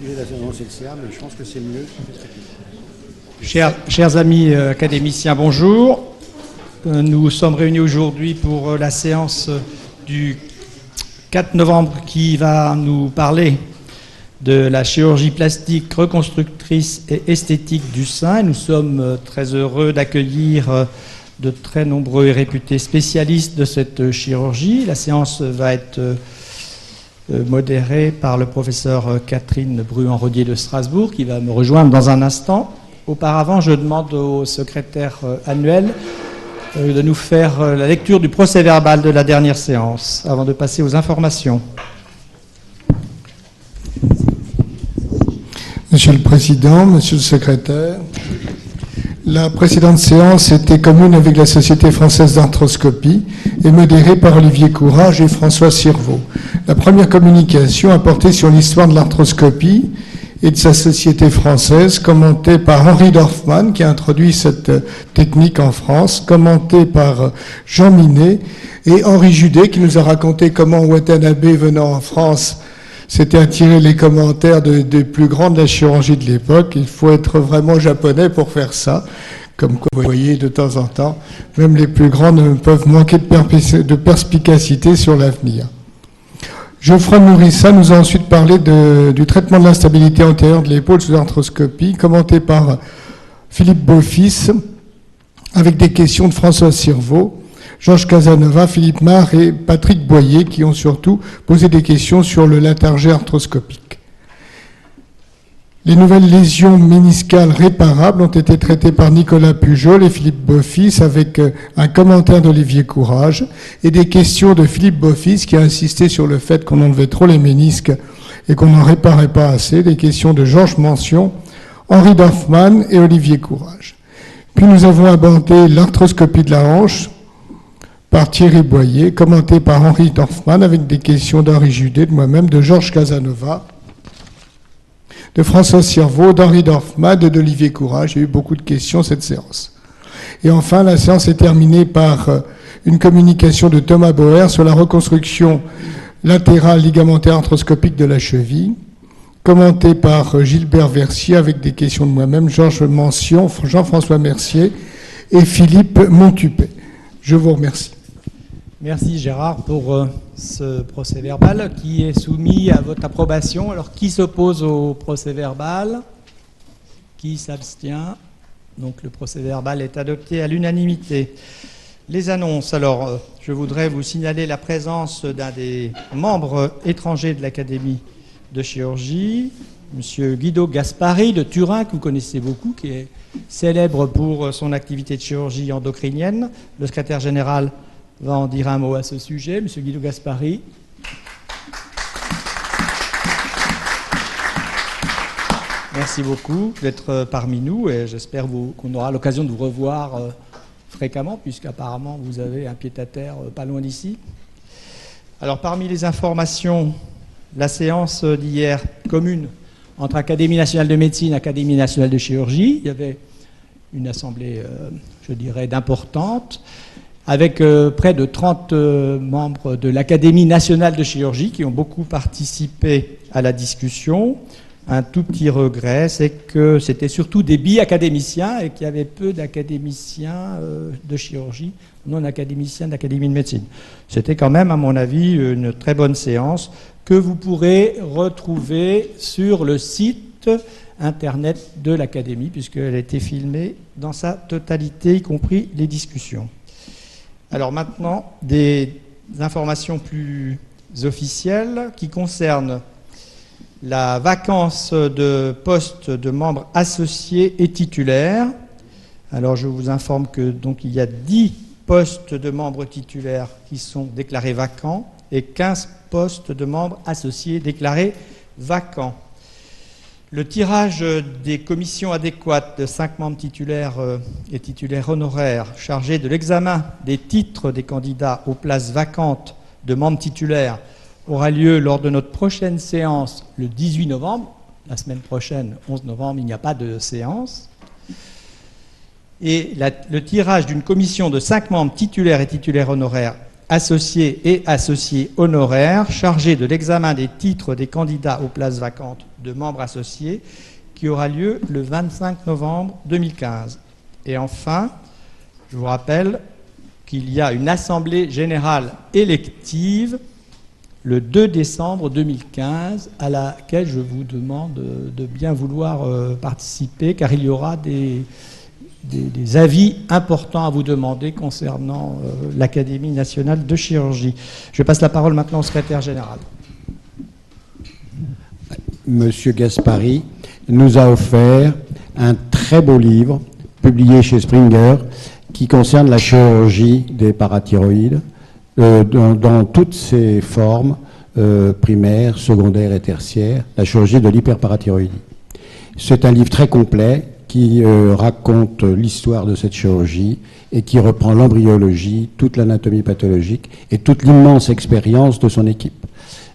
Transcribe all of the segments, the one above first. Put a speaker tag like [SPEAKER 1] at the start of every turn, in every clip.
[SPEAKER 1] obligé d'annoncer le CA, mais je pense que c'est mieux.
[SPEAKER 2] Chers amis académiciens, bonjour. Nous sommes réunis aujourd'hui pour la séance du 4 novembre qui va nous parler de la chirurgie plastique reconstructrice et esthétique du sein. Nous sommes très heureux d'accueillir de très nombreux et réputés spécialistes de cette chirurgie. La séance va être modérée par le professeur Catherine Bruand-Rodier de Strasbourg, qui va me rejoindre dans un instant. Auparavant, je demande au secrétaire annuel de nous faire la lecture du procès-verbal de la dernière séance, avant de passer aux informations.
[SPEAKER 3] Monsieur le Président, Monsieur le Secrétaire, la précédente séance était commune avec la Société française d'arthroscopie et modérée par Olivier Courage et François Cirvaux. La première communication a porté sur l'histoire de l'arthroscopie et de sa société française, commentée par Henri Dorfman, qui a introduit cette technique en France, commentée par Jean Minet et Henri Judet, qui nous a raconté comment Watanabe, venant en France, s'était attiré les commentaires des plus grands de la chirurgie de l'époque. Il faut être vraiment japonais pour faire ça. Comme quoi, vous voyez, de temps en temps, même les plus grands ne peuvent manquer de perspicacité sur l'avenir. Geoffroy Nourrissa nous a ensuite parlé du traitement de l'instabilité antérieure de l'épaule sous arthroscopie, commenté par Philippe Beaufils, avec des questions de François Cirvaux, Georges Casanova, Philippe Marre et Patrick Boyer, qui ont surtout posé des questions sur le latarjet arthroscopique. Les nouvelles lésions méniscales réparables ont été traitées par Nicolas Pujol et Philippe Beaufils, avec un commentaire d'Olivier Courage et des questions de Philippe Beaufils, qui a insisté sur le fait qu'on enlevait trop les ménisques et qu'on n'en réparait pas assez, des questions de Georges Mention, Henri Dorfman et Olivier Courage. Puis nous avons abordé l'arthroscopie de la hanche par Thierry Boyer, commenté par Henri Dorfman, avec des questions d'Henri Judet, de moi-même, de Georges Casanova, de François Cirvaux, d'Henri Dorfman et d'Olivier Courage. Il y a eu beaucoup de questions cette séance. Et enfin, la séance est terminée par une communication de Thomas Bauer sur la reconstruction latérale ligamentaire arthroscopique de la cheville, commentée par Gilbert Versier, avec des questions de moi-même, Georges Mention, Jean-François Mercier et Philippe Montupet. Je vous remercie.
[SPEAKER 2] Merci Gérard pour ce procès-verbal qui est soumis à votre approbation. Alors, qui s'oppose au procès-verbal? Qui s'abstient? Donc, le procès-verbal est adopté à l'unanimité. Les annonces. Alors, je voudrais vous signaler la présence d'un des membres étrangers de l'Académie de chirurgie, M. Guido Gaspari de Turin, que vous connaissez beaucoup, qui est célèbre pour son activité de chirurgie endocrinienne. Le secrétaire général va en dire un mot à ce sujet. M. Guido Gaspari. Merci beaucoup d'être parmi nous et j'espère qu'on aura l'occasion de vous revoir fréquemment, puisqu'apparemment vous avez un pied-à-terre pas loin d'ici. Alors, parmi les informations, la séance d'hier commune entre Académie nationale de médecine et Académie nationale de chirurgie, il y avait une assemblée, je dirais, d'importante, avec près de 30 membres de l'Académie nationale de chirurgie qui ont beaucoup participé à la discussion. Un tout petit regret, c'est que c'était surtout des bi-académiciens et qu'il y avait peu d'académiciens de chirurgie, non académiciens d'Académie de médecine. C'était quand même, à mon avis, une très bonne séance que vous pourrez retrouver sur le site internet de l'Académie, puisqu'elle a été filmée dans sa totalité, y compris les discussions. Alors maintenant, des informations plus officielles qui concernent la vacance de postes de membres associés et titulaires. Alors je vous informe que donc il y a 10 postes de membres titulaires qui sont déclarés vacants et 15 postes de membres associés déclarés vacants. Le tirage des commissions adéquates de 5 membres titulaires et titulaires honoraires chargés de l'examen des titres des candidats aux places vacantes de membres titulaires aura lieu lors de notre prochaine séance le 18 novembre. La semaine prochaine, 11 novembre, il n'y a pas de séance. Et le tirage d'une commission de 5 membres titulaires et titulaires honoraires associés et associés honoraires chargés de l'examen des titres des candidats aux places vacantes de membres associés qui aura lieu le 25 novembre 2015. Et enfin, je vous rappelle qu'il y a une assemblée générale élective le 2 décembre 2015 à laquelle je vous demande de bien vouloir participer, car il y aura des avis importants à vous demander concernant l'Académie nationale de chirurgie. Je passe la parole maintenant au secrétaire général.
[SPEAKER 1] Monsieur Gaspari nous a offert un très beau livre publié chez Springer qui concerne la chirurgie des parathyroïdes dans toutes ses formes, primaires, secondaires et tertiaires, la chirurgie de l'hyperparathyroïdie. C'est un livre très complet qui raconte l'histoire de cette chirurgie et qui reprend l'embryologie, toute l'anatomie pathologique et toute l'immense expérience de son équipe.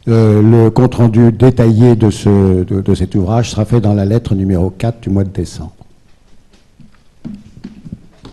[SPEAKER 1] Le compte-rendu détaillé de cet ouvrage sera fait dans la lettre numéro 4 du mois de décembre.